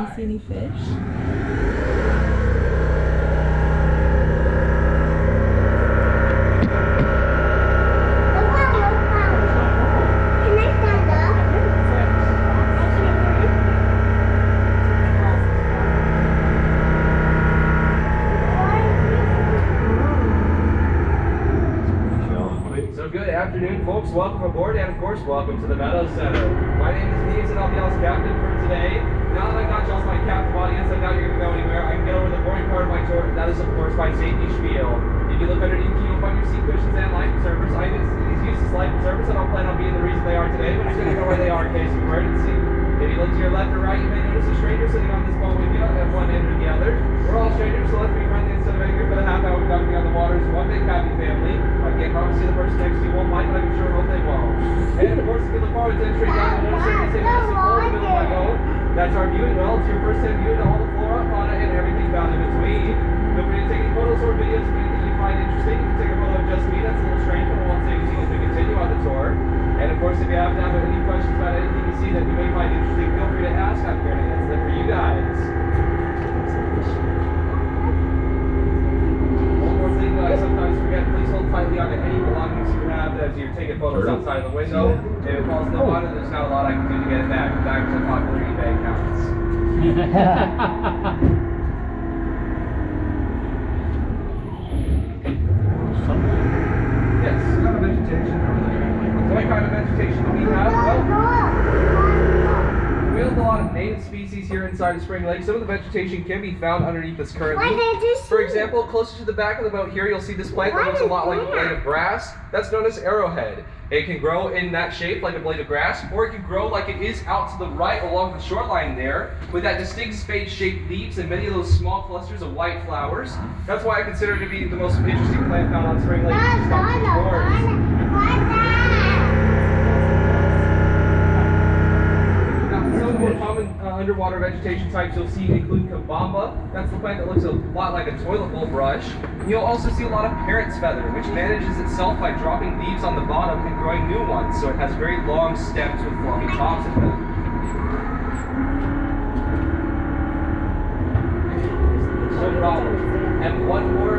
Do you see any fish? Good afternoon, folks. Welcome aboard, and of course, welcome to the Meadows Center. My name is Dees, and I'll be y'all's captain for today. Now that I've got y'all's my captain audience, I doubt you're going to go anywhere. I can get over the boring part of my tour, and that is, of course, my safety spiel. If you look underneath me, you'll find your seat cushions and life preservers. I use these useless life preservers. I don't plan on being the reason they are today, but I'm going to know where they are in case of emergency. If you look to your left or right, you may notice a stranger sitting on this boat with you at one end or the other. We're all strangers, so let's be friendly instead of angry. For the half hour we've got to be on the water is one big happy family. I can't promise you the person next to you won't mind, but I can sure hope they won't. And of course, if you look forward to straight down, you'll notice there's a massive hole in the middle of my boat. That's our viewing well. It's your first time viewing all the flora, fauna, and everything found in between. Feel free to take any photos or videos of anything you find interesting. You can take a photo of just me. That's a little strange, but I won't say anything as we continue on the tour. And of course, if you have any questions about anything you see that you may find interesting, feel free to ask. I'm here to answer them for you guys. One more thing that I sometimes forget, please hold tightly onto any belongings you have as you're taking photos outside of the window. If it falls in the water, there's not a lot I can do to get it back. Back to popular eBay accounts. Yes, kind of vegetation over there. What kind of vegetation do we have? Well, we have a lot of native species here inside of Spring Lake. Some of the vegetation can be found underneath us currently. For example, closer to the back of the boat here, you'll see this plant that looks a lot like a blade of grass. That's known as arrowhead. It can grow in that shape like a blade of grass, or it can grow like it is out to the right along the shoreline there, with that distinct spade-shaped leaves and many of those small clusters of white flowers. That's why I consider it to be the most interesting plant found on Spring Lake. More common underwater vegetation types you'll see include kabamba. That's the plant that looks a lot like a toilet bowl brush. And you'll also see a lot of parrot's feather, which manages itself by dropping leaves on the bottom and growing new ones. So it has very long stems with fluffy tops of them. No problem. And one more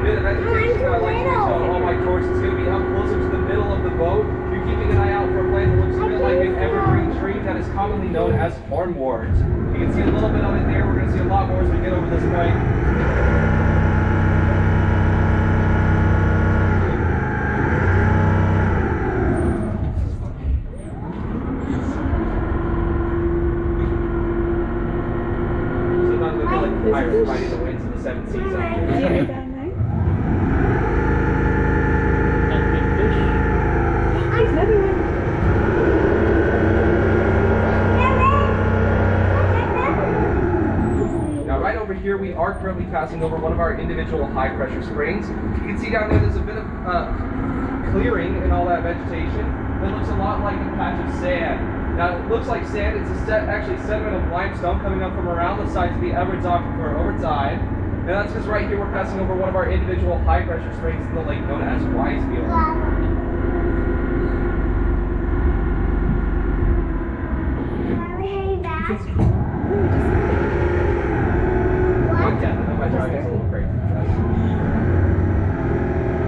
bit of vegetation I like to show all my tours. It's going to be up closer to the middle of the boat. You're keeping an eye out for a plant that looks a bit like an evergreen tree that is commonly known as hornwort. You can see a little bit of it there. We're going to see a lot more as we get over this point. Sometimes I feel like pirates fighting the winds of the seven seas out there. Here we are currently passing over one of our individual high pressure springs. You can see down there there's a bit of clearing in all that vegetation that looks a lot like a patch of sand. Now it looks like sand, it's actually sediment of limestone coming up from around the sides of the Everett's Aquifer over time. And that's because right here we're passing over one of our individual high pressure springs in the lake known as Wiseville.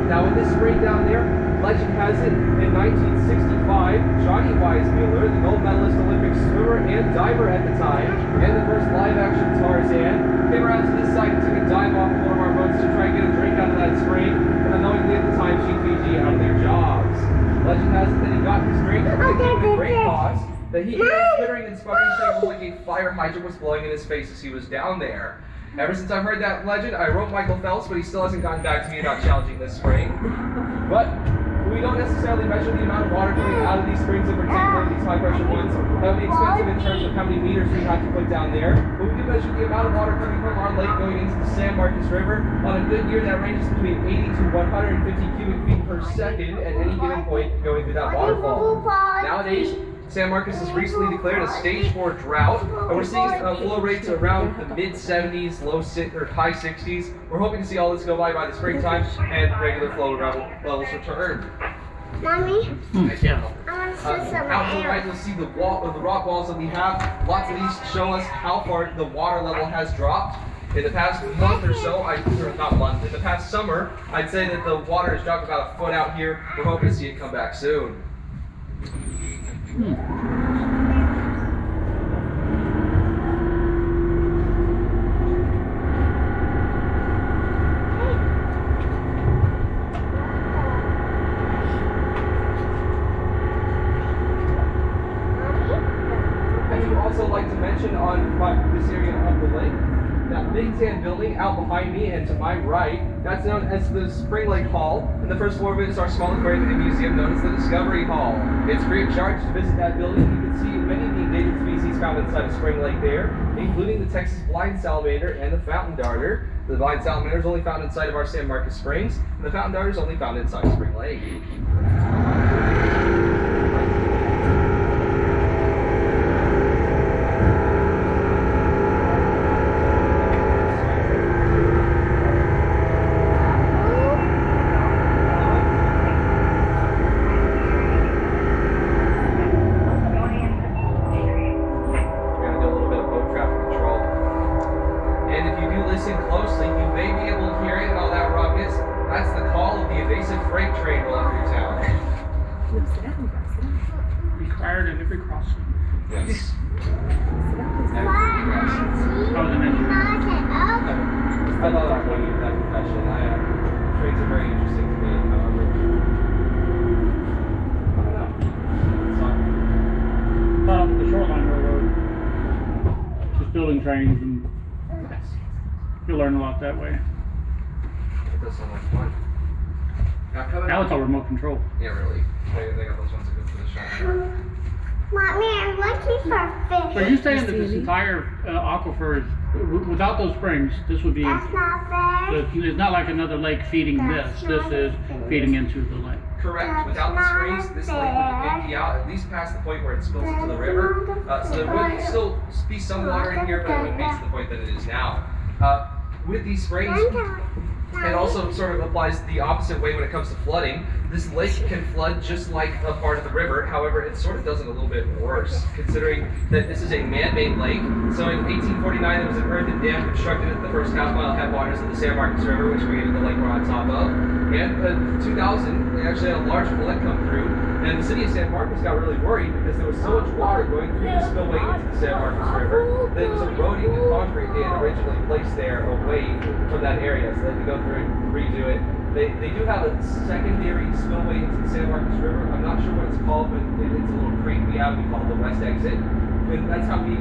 Now in this spring down there, legend has it, in 1965, Johnny Weissmuller, the gold medalist Olympic swimmer and diver at the time, and the first live-action Tarzan, came around to this site and took a dive off of one of our boats to try and get a drink out of that spring, and unknowingly at the time cheat Fiji out of their jobs. Legend has it that he got his drink and it gave him a great cause, that he began spittering and sputtering things like a fire hydrant was blowing in his face as he was down there. Ever since I've heard that legend, I wrote Michael Phelps, but he still hasn't gotten back to me about challenging this spring. But we don't necessarily measure the amount of water coming out of these springs, in particular these high pressure ones. That would be expensive in terms of how many meters we have to put down there. But we do measure the amount of water coming from our lake going into the San Marcos River. On a good year, that ranges between 80 to 150 cubic feet per second at any given point going through that waterfall. Nowadays, San Marcos has recently declared a stage 4 drought, and we're seeing flow rates around the mid-70s, high 60s. We're hoping to see all this go by the springtime and regular flow levels return. Mommy? Yeah. I want Out to the right, you'll see the rock walls that we have. Lots of these show us how far the water level has dropped. In the past month or so, in the past summer, I'd say that the water has dropped about a foot out here. We're hoping to see it come back soon. Like to mention on this area of the lake, that big tan building out behind me and to my right, that's known as the Spring Lake Hall, and the first floor of it is our small aquarium and museum known as the Discovery Hall. It's free of charge to visit that building. You can see many of the endangered species found inside of Spring Lake there, including the Texas blind salamander and the fountain darter. The blind salamander is only found inside of our San Marcos Springs, and the fountain darter is only found inside Spring Lake. Required at every crossing. Yes. Wow. I love that going into that profession. Trains are very interesting to me, however. I don't know. Well, the shoreline railroad, just building trains, and you'll learn a lot that way. It does sound like fun. Now it's all remote control. Yeah, really. I think those ones are good for the shot. Mommy, I'm looking for fish. So you're saying that this entire aquifer is, without those springs, this would be, That's not fair. it's not like another lake feeding this. This is feeding into the lake. Correct. Without the springs, this lake would empty out at least past the point where it spills into the river. So there would still be some water in here, but it wouldn't be to the point that it is now. With these springs, it also sort of applies the opposite way when it comes to flooding. This lake can flood just like a part of the river. However, it sort of does it a little bit worse, considering that this is a man-made lake. So in 1849, there was an earthen dam constructed at the first half-mile headwaters of the San Marcos River, which created the lake we're on top of. And in 2000, they actually had a large flood come through, and the city of San Marcos got really worried because there was so much water going through the spillway into the San Marcos River that it was eroding the concrete they had originally placed there away from that area, so they had to go through and redo it. They do have a secondary spillway into the San Marcos River. I'm not sure what it's called, but it's a little creek we call the West Exit. And that's how we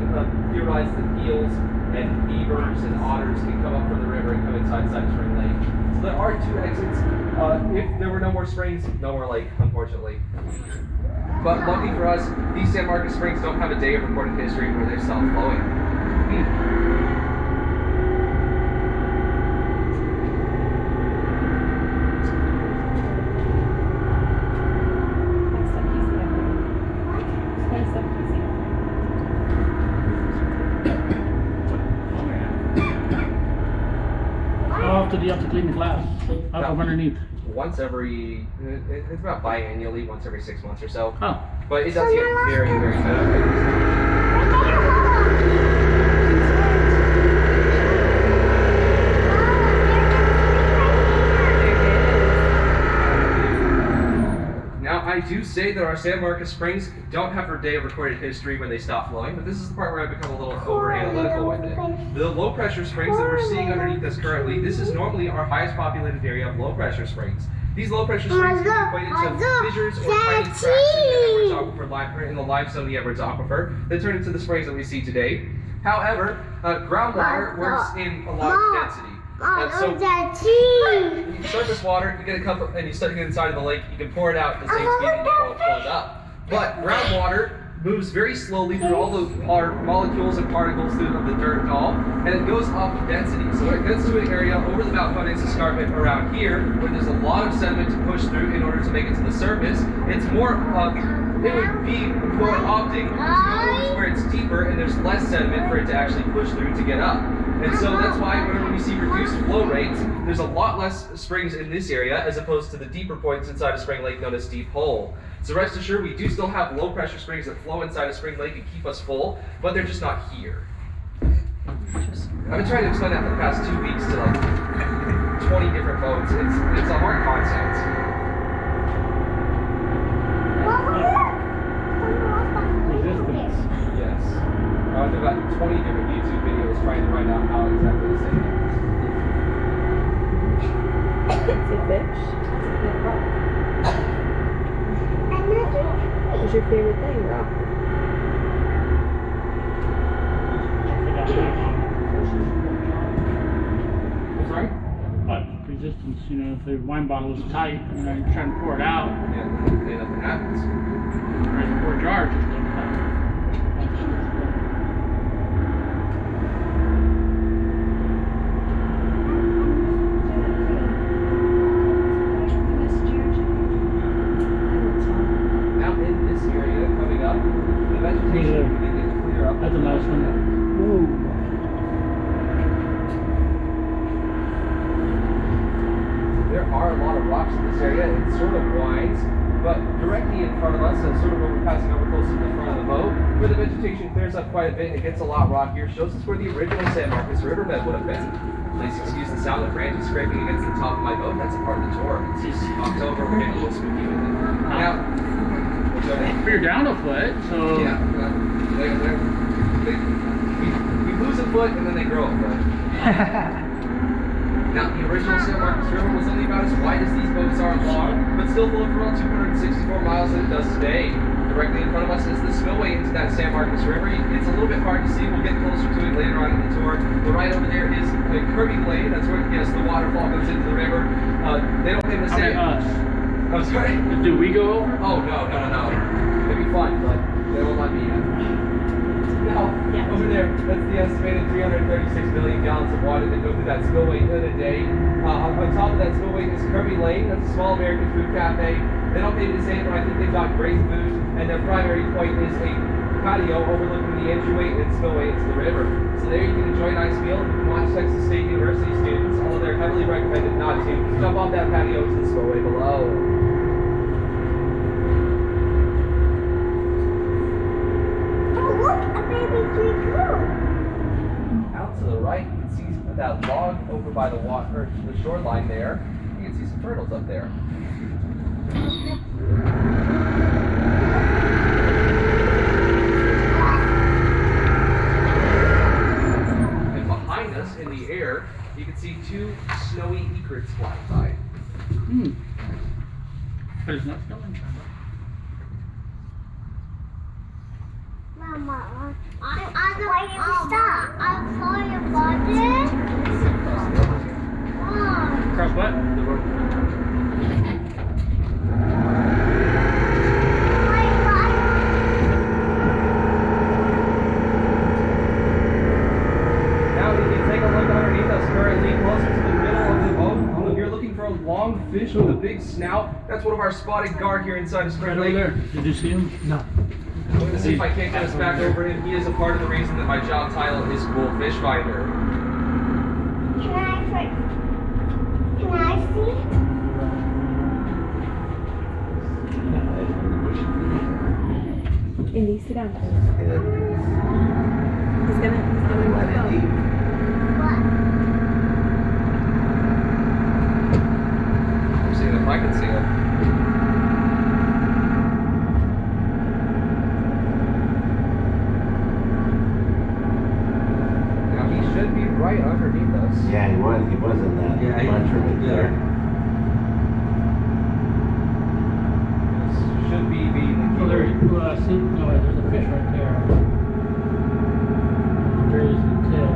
theorize that eels and beavers and otters can come up from the river and come inside Spring Lake. So there are two exits. If there were no more springs, no more lake, unfortunately. But lucky for us, these San Marcos Springs don't have a day of recorded history where they're self-flowing. Do you have to clean the glass up from underneath? Once every, it's about biannually, once every 6 months or so. Oh. But it does get very, very bad. Now, I do say that our San Marcos Springs don't have a day of recorded history when they stop flowing, but this is the part where I become a little over-analytical with it. The low-pressure springs that we're seeing underneath us currently, this is normally our highest populated area of low-pressure springs. These low-pressure springs can be equated to fissures or tiny cracks in the limestone of the Edwards Aquifer that turn into the springs that we see today. However, groundwater works in a lot of density. Surface water, you get a cup and you start to get inside of the lake, you can pour it out at the same speed that you pull it up. But groundwater moves very slowly through all the molecules and particles of the dirt and all, and it goes up in density. So when it gets to an area over the Mount Codex escarpment around here, where there's a lot of sediment to push through in order to make it to the surface, it's more, it would be more opting to go where it's deep deeper and there's less sediment for it to actually push through to get up. And so that's why whenever we see reduced flow rates, there's a lot less springs in this area as opposed to the deeper points inside of Spring Lake known as Deep Hole. So rest assured, we do still have low pressure springs that flow inside of Spring Lake and keep us full, but they're just not here. I've been trying to explain that for the past 2 weeks to like 20 different boats. It's a hard concept. Resistance. Yes. I did about 20 different YouTube videos trying to find out how exactly to say it. It's a fish. It's a rock. What's your favorite thing, rock? I'm sorry? But resistance, you know, if the wine bottle is tight and then you're trying to pour it out, Yeah, nothing happens. or you pour a jar, it just doesn't happen. Now in this area coming up, the vegetation is beginning to clear up. That's a nice one. There are a lot of rocks in this area. It sort of winds, but directly in front of us, sort of where we're passing over close to the front of the boat, where the vegetation clears up quite a bit and it gets a lot rockier, shows us where the original San Marcos riverbed would have been. Please excuse the sound of branches scraping against the top of my boat. That's a part of the tour. It's just October, we're getting a little spooky with it. Now, go ahead. You're down a foot, so Yeah, we lose a foot and then they grow a foot. Now, the original San Marcos River was only about as wide as these boats are long, but still flowed for around 264 miles than it does today. Directly in front of us is the spillway into that San Marcos River. It's a little bit hard to see. We'll get closer to it later on in the tour. But right over there is the curving lane. That's where, yes, the waterfall goes into the river. They don't claim to say us. I'm sorry? Do we go over? Oh, no. It'd be fun, but they won't let me in. Now, over there, that's the estimated 336 million gallons of water that go through that spillway in a day. On top of that spillway is Kirby Lane. That's a small American food cafe. They don't pay me to say it, but I think they've got great food. And their primary point is a patio overlooking the entryway and spillway into the river. So there you can enjoy a nice meal and you can watch Texas State University students, although they're heavily recommended not to, jump off that patio to the spillway below. Out to the right, you can see that log over by the water, the shoreline there. You can see some turtles up there. And behind us in the air, you can see two snowy egrets flying by. But it's not snowing. Mama, why did we stop? I saw your body. Mom. Cross what? The road. Now we can take a look underneath us currently, closer to the middle of the boat. If you're looking for a long fish with a big snout, that's one of our spotted gar here inside of Spring Right over Lake. there. Did you see him? No. I'm going to see if I can't get us back over him. He is a part of the reason that my job title is Cool Fish Finder. Can I see? Indy, sit down. He's gonna let go. What? I'm seeing if I can see him. Now he should be right underneath us. Yeah, he was in that bunch right there. This should be the Oh, there. key. See? No, there's a fish right there. There is the tail.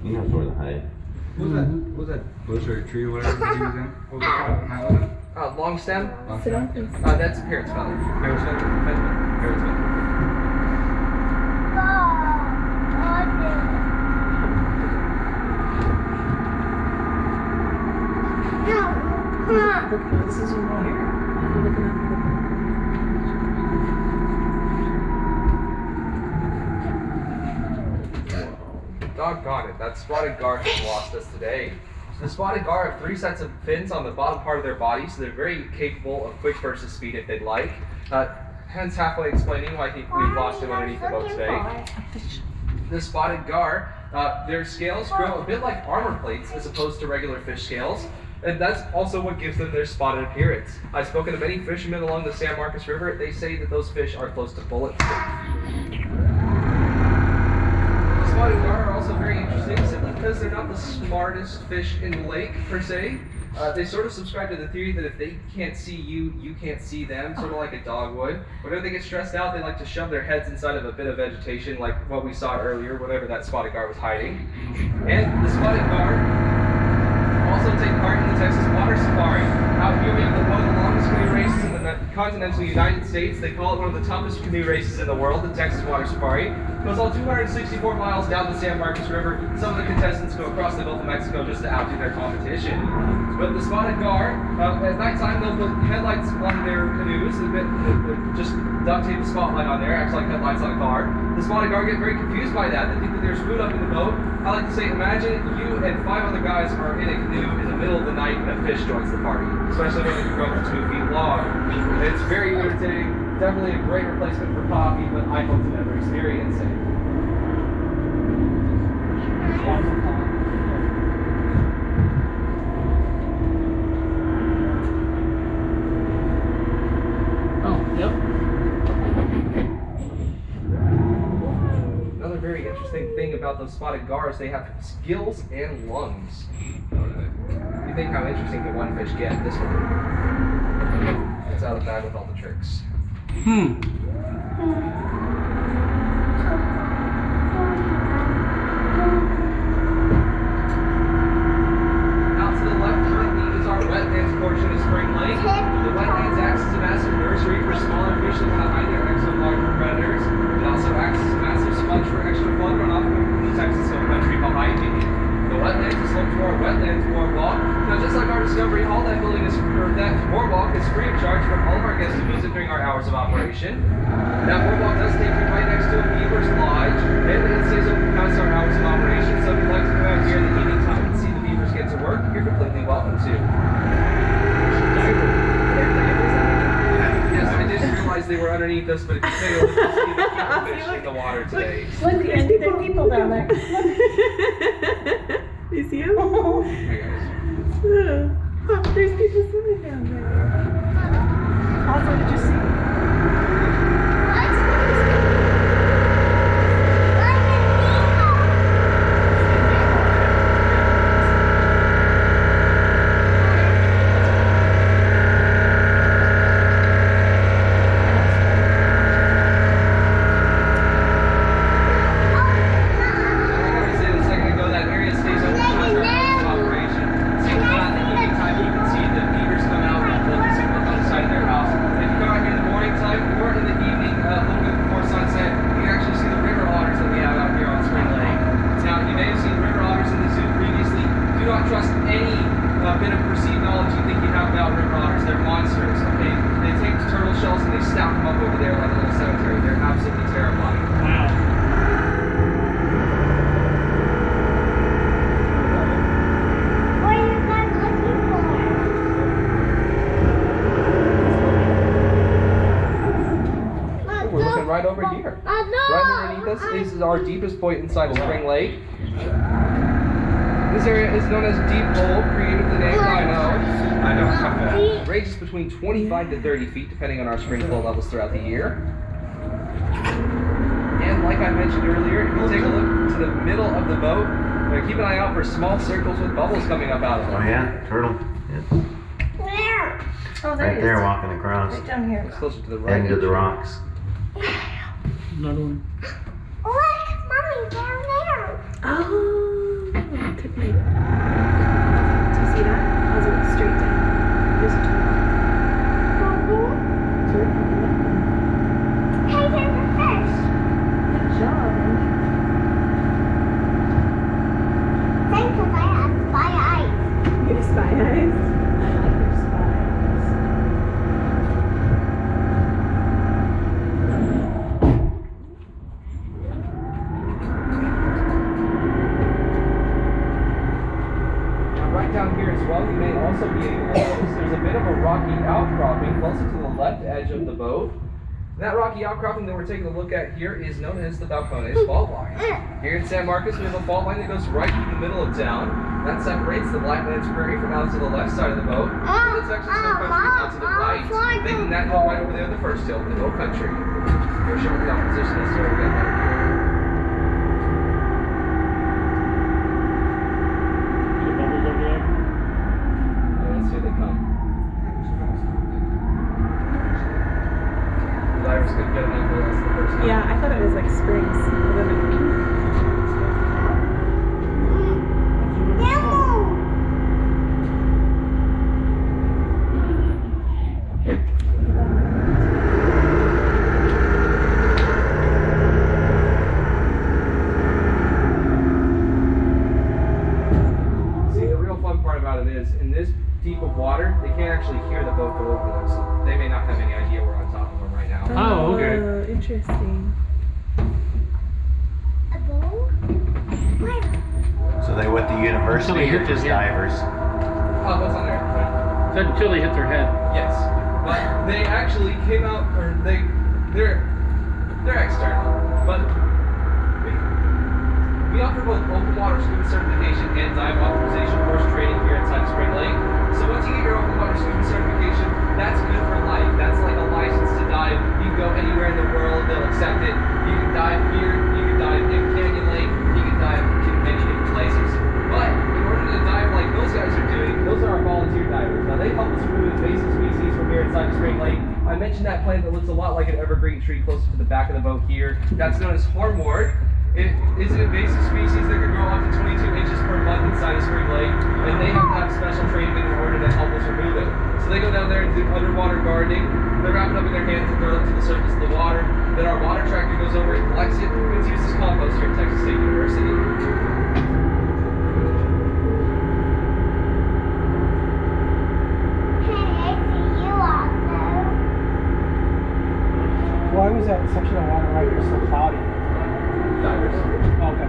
You know sort of the height. What was that bush or tree or whatever he was in? What was that called? Long stem? Sit down, please. That's parrot's feather. Parrot's feather? Parrot's feather. This is your water. You're looking under the boat. Doggone it, that spotted gar has lost us today. The spotted gar have 3 sets of fins on the bottom part of their body, so they're very capable of quick bursts of speed if they'd like. Hence halfway explaining why I think we've lost him underneath the boat today. The spotted gar, their scales grow a bit like armor plates as opposed to regular fish scales. And that's also what gives them their spotted appearance. I've spoken to many fishermen along the San Marcos River. They say that those fish are close to bullets. The spotted gar are also very interesting simply because they're not the smartest fish in the lake, per se. They sort of subscribe to the theory that if they can't see you, you can't see them, sort of like a dog would. Whenever they get stressed out, they like to shove their heads inside of a bit of vegetation, like what we saw earlier, whatever that spotted gar was hiding. And the spotted gar also take part in the Texas water safari. Out here we have one of the longest canoe races in the continental United States. They call it one of the toughest canoe races in the world, the Texas water safari. It goes all 264 miles down the San Marcos River. Some of the contestants go across the Gulf of Mexico just to outdo their competition. But the spotted gar, at nighttime they'll put headlights on their canoes, just duct tape the spotlight on there, acts like headlights on a car. The spotted gar get very confused by that. They think that there's food up in the boat. I like to say, imagine you and 5 other guys are in a canoe in the middle of the night and a fish joins the party, especially when they grow up to 2 feet long. It's very irritating, definitely a great replacement for coffee, but I hope to never experience it. Oh, yep. Another very interesting thing about those spotted gars, they have gills and lungs. You think how interesting can one fish get? This one. It's out of the bag with all the tricks. Out to the left behind me is our wetlands portion of Spring Lake. The wetlands acts as a massive nursery for smaller fish that want to hide their eggs on larger predators. It also acts as a massive sponge for extra flood runoff from the Texas Hill Country behind me. The wetlands is home to our wetlands boardwalk. Now, just like our Discovery Hall, that boardwalk is free of charge for all of our guests to use it during our hours of operation. That boardwalk does take you right next to a beaver's lodge, and it stays open past our hours of operation. So if you'd like to come out here in the evening time and see the beavers get to work, you're completely welcome to. Yes, I didn't realize they were underneath us, but if you say you'll see the fish in the water today. Look, Andy, there are people down there. You see them? Hey guys. Oh, there's people swimming down there. Also, did you see? Right over here. Right underneath us is our deepest point inside Spring Lake. This area is known as Deep Hole, creatively named, I know. It ranges between 25 to 30 feet, depending on our spring flow levels throughout the year. And like I mentioned earlier, if you take a look to the middle of the boat, keep an eye out for small circles with bubbles coming up out of them. Oh yeah, turtle. Yeah. Where? Oh, Right there, walking across. Right down here. It's closer to the right. Heading to the rocks. Another one. Look, Mommy, down there. Oh, took me. Do you see that? I was going straight down. There's a turtle. Hey, there's a fish. Good job, Andy. Thanks, 'cause I have spy eyes. You have spy eyes? I like your spy eyes. also be able to notice there's a bit of a rocky outcropping closer to the left edge of the boat. That rocky outcropping that we're taking a look at here is known as the Balcones Fault Line. Here in San Marcos, we have a fault line that goes right through the middle of town. That separates the Blacklands Prairie from out to the left side of the boat, and the Texas Hill Country out to the right, making that hill right over there the first hill, the Hill Country. We're showing the opposition is where we get there. See the bubbles over there? Yeah, let's see if they come. The divers couldn't get enough of us the first time. Yeah, I thought it was like springs. See, the real fun part about it is, in this deep of water, they can't actually hear the boat go over them, so they may not have any idea we're on top of them right now. Oh, okay. Oh, interesting. A bowl? Where? So they went to university or just divers? Oh, what's on there? Said until they hit their head. Yes, but they actually came out, or they're external, but we offer both open water scuba certification and dive authorization course training here inside Spring Lake. So once you get your open water scuba certification, that's good for life. That's like a license to dive. You can go anywhere in the world, they'll accept it. You can dive here, you can dive in Canyon Lake, you can dive in many different places. But in order to dive like those guys are doing, those are our volunteer divers. Now they help us remove invasive species from here inside Spring Lake. I mentioned that plant that looks a lot like an evergreen tree closer to the back of the boat here. That's known as hornwort. It is an invasive species that can grow up to 22 inches per month inside of Spring Lake, and they have to have special training in order to help us remove it. So they go down there and do underwater gardening. They wrap it up in their hands and throw it to the surface of the water. Then our water tractor goes over and collects it, and it's used as compost here at Texas State University. Why was that section of water right here so cloudy? Divers. Okay.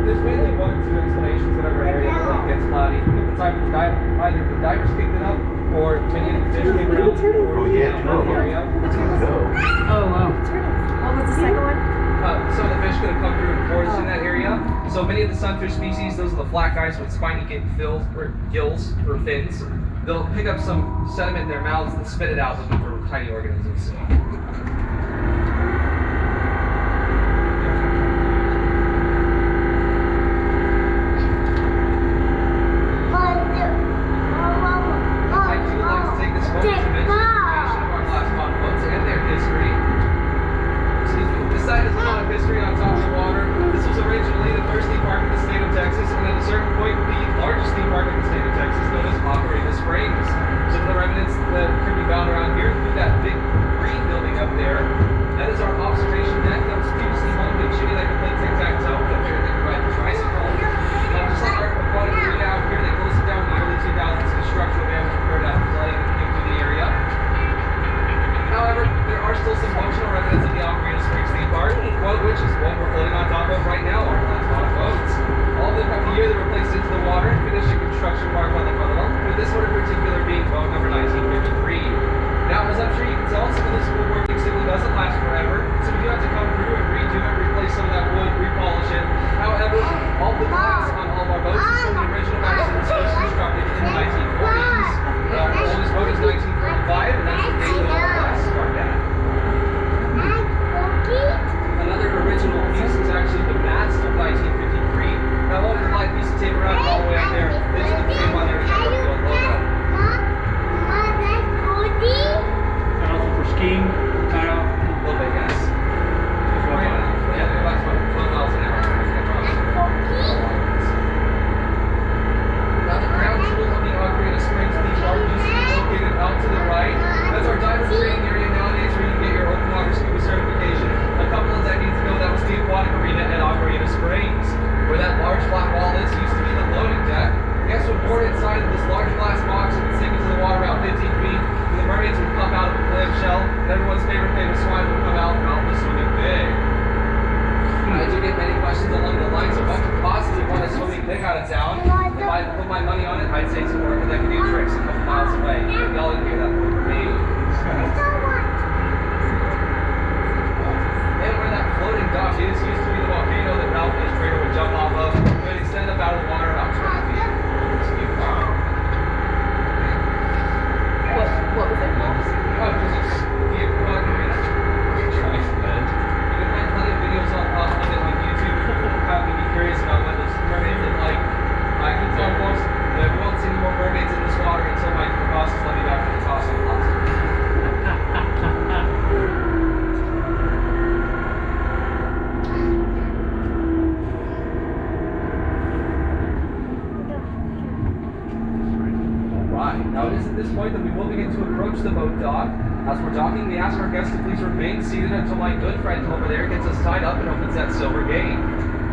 There's mainly one or two explanations whenever an area of the lake gets cloudy. At the time of the dive, either the divers picked it up, or many of the fish came around, or Oh, yeah, the area. Oh, wow. What was the second one? Some of the fish could have come through and foraged in that area. So many of the sunfish species, those are the flat guys with spiny gills or fins. They'll pick up some sediment in their mouths and spit it out looking for tiny organisms. I do like to take this moment to mention the creation of our glass bottom boats and their history. Excuse me. This site has a lot of history on top of the water. This was originally the first theme park in the state of Texas, and at a certain point, the largest theme park in the state of Texas, known as Aquarena Springs. Some of the remnants that can be found around here include that big green building up there. That is our observation deck. That was previously home to shooting like a play tic-tac-toe, but up there they can ride the tricycle. Just like our aquatic arena out here, they closed it down in the early 2000s because structural damage occurred after flooding came through the area. However, there are still some functional remnants of the Aquarena Springs theme park, one of which is one we're floating on top of right now, our glass bottom boats. All of them have the year they were placed into the water and finished a construction mark on the funnel, with this one in particular being boat number 1953. Now, as I'm sure you can tell, some of this woodworking simply doesn't last forever, so we do have to come through and redo it, replace some of that wood, repolish it. However, all the glass on all of our boats is from the original guys that was first constructed in the 1940s. The oldest boat is 1945, and that's the date that all the glass started at. Another original piece is actually the mast of 1953. Now, along the light piece of tape around all the way up there, this is the frame on there to show the logo. And also for skiing, tie off. A little bit, yes. Yeah, they're about 12 miles an hour. Now, the crown jewel of the Aquarena Springs theme park used to be located out to the right. That's our diver training area nowadays where you can get your open water scuba certification. A couple of decades ago, that was the aquatic arena at Aquarena Springs. Where that large flat wall is used to be the loading deck. Guests would board inside of this large glass box and would sink into the water about 15 feet. And the mermaids would pop out of a clamshell, and everyone's favorite famous swine would come out and the swimming big. I do get many questions questions along the lines of what could possibly want a swimming thing out of town. If I put my money on it, I'd say it's a worker that can do tricks a couple miles away. Y'all didn't hear that one from me. And where that floating dock is, used to be the volcano that Ralph and his trader would jump off of. It would extend up out of the water about 20 feet. It's huge. What was it called? Oh, because it's the Aquarena. You can find plenty of videos on it on YouTube. Have me be curious about what those mermaids look like. I can tell folks that we won't see any more mermaids in this water until my bosses let me back to the Costco closet. Alright, now it is at this point that we will begin to approach the boat dock. As we're docking, we ask our guests to please remain seated until my good friend over there gets us tied up and opens that silver gate.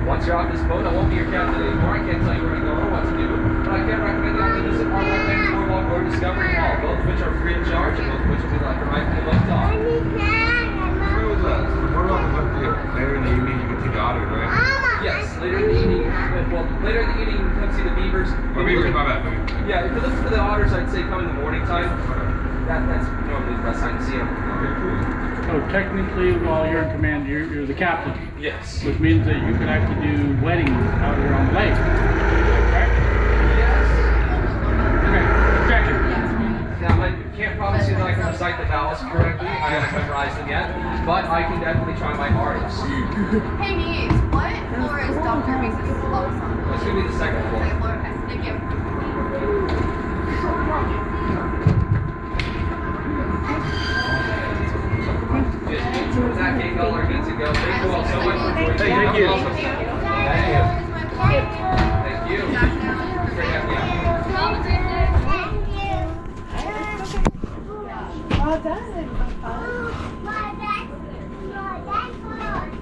Once you're off this boat, I won't be your captain anymore. I can't tell you where to go or what to do, but I can recommend you only visit our Wetlands Boardwalk or Discovery Hall, both of which are free of charge and both of which will be like a ride from the boat dock. Where was that? What about the later in the evening you can see the otters, right? Yes, later in the evening, well, later in the evening you can come see the beavers. Or beavers, my bad. Yeah, if you're looking for the otters, I'd say come in the morning time. That's normally the best time to see them. Okay, cool. So technically, while you're in command, you're the captain, Yes. which means that you can actually do weddings out here on the lake. Correct? Yes. Okay, check it. Now, I can't promise you that I can recite the vowels correctly. I haven't memorized them yet, but I can definitely try my hardest. Hey, niece, what floor is Dr. Mace's clothes on? It's going to be the second floor. Okay, floor, okay, thank you. With that gate, y'all are good to go. Thank you all so much for joining. Thank you. Thank you. Thank you. Great having you. Well done.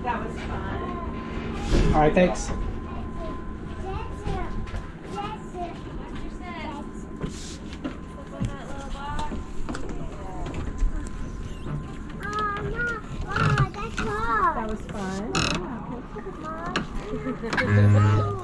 That was fun. All right, thanks. That was fun. Mom.